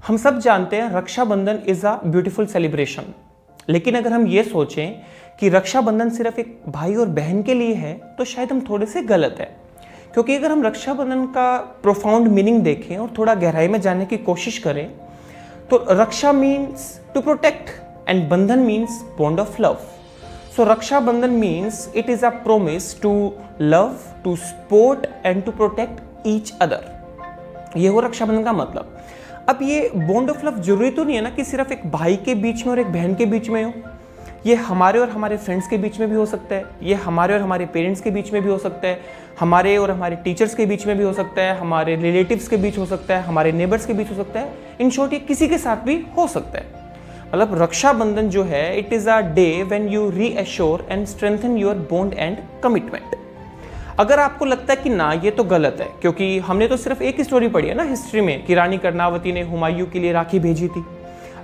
हम सब जानते हैं Rakshabandhan is a beautiful celebration, लेकिन अगर हम ये सोचें कि रक्षाबंधन सिर्फ एक भाई और बहन के लिए है तो शायद हम थोड़े से गलत है। क्योंकि अगर हम रक्षाबंधन का प्रोफाउंड मीनिंग देखें और थोड़ा गहराई में जानने की कोशिश करें तो raksha means to protect and bandhan means bond of love. So Rakshabandhan means it is a promise to love, to support and to protect each other. ये हो रक्षाबंधन का मतलब। अब ये बॉन्ड ऑफ लव जरूरी तो नहीं है ना कि सिर्फ एक भाई के बीच में और एक बहन के बीच में हो। ये हमारे और हमारे फ्रेंड्स के बीच में भी हो सकता है, ये हमारे और हमारे पेरेंट्स के बीच में भी हो सकता है, हमारे और हमारे टीचर्स के बीच में भी हो सकता है, हमारे रिलेटिव्स के बीच हो सकता है, हमारे नेबर्स के बीच हो सकता है। इन शॉर्ट ये किसी के साथ भी हो सकता है। मतलब रक्षाबंधन जो है it is a day when you reassure and strengthen your bond and commitment. अगर आपको लगता है कि ना ये तो गलत है, क्योंकि हमने तो सिर्फ एक ही स्टोरी पढ़ी है ना हिस्ट्री में कि रानी कर्णावती ने हुमायूं के लिए राखी भेजी थी।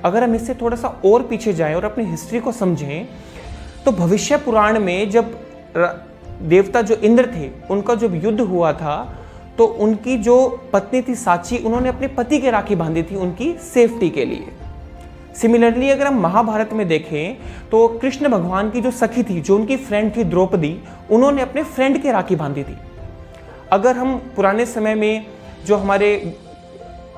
अगर हम इससे थोड़ा सा और पीछे जाएं और अपनी हिस्ट्री को समझें तो भविष्य पुराण में जब देवता जो इंद्र थे उनका जब युद्ध हुआ था तो उनकी जो पत्नी थी साची, उन्होंने अपने पति के राखी बांधी थी उनकी सेफ्टी के लिए। सिमिलरली अगर हम महाभारत में देखें तो कृष्ण भगवान की जो सखी थी, जो उनकी फ्रेंड थी द्रौपदी, उन्होंने अपने फ्रेंड के राखी बांधी थी। अगर हम पुराने समय में जो हमारे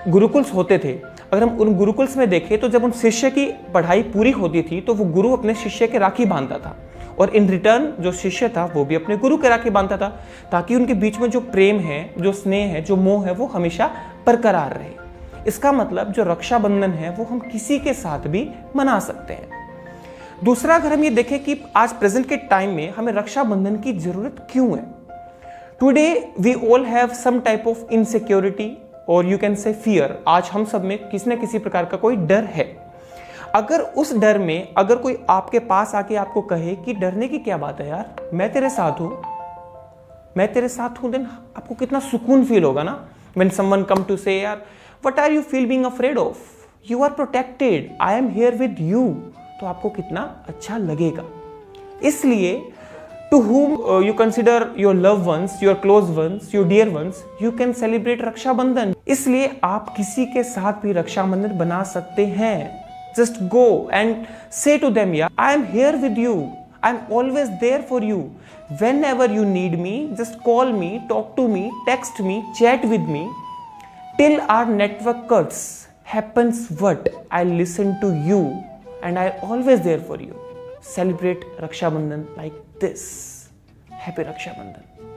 गुरुकुल्स होते थे, अगर हम उन गुरुकुल्स में देखें तो जब उन शिष्य की पढ़ाई पूरी होती थी तो वो गुरु अपने शिष्य के राखी बांधता था और इन रिटर्न जो शिष्य था वो भी अपने गुरु के राखी बांधता था, ताकि उनके बीच में जो प्रेम है, जो स्नेह है, जो मोह है वो हमेशा बरकरार रहे। इसका मतलब जो रक्षाबंधन है वो हम किसी के साथ भी मना सकते हैं। दूसरा, अगर हम ये देखें कि आज प्रेजेंट के टाइम में हमें रक्षाबंधन की जरूरत क्यों है। Today we all have some type of insecurity और यू कैन से फियर। आज हम सब में किसी न किसी प्रकार का कोई डर है। अगर उस डर में अगर कोई आपके पास आके आपको कहे कि डरने की क्या बात है यार, मैं तेरे साथ हूं, मैं तेरे साथ हूं, देन आपको कितना सुकून फील होगा ना। When someone come to say यार what are you feel being afraid of, you are protected, I am here with you, तो आपको कितना अच्छा लगेगा। इसलिए to whom you consider your loved ones, your close ones, your dear ones, you can celebrate Rakshabandhan. इसलिए आप किसी के साथ भी रक्षाबंधन बना सकते हैं। Just go and say to them, yeah, I am here with you. I am always there for you. Whenever you need me, just call me, talk to me, text me, chat with me. Till our network cuts happens what? I listen to you and I always there for you. Celebrate Rakshabandhan like this. Happy Rakshabandhan.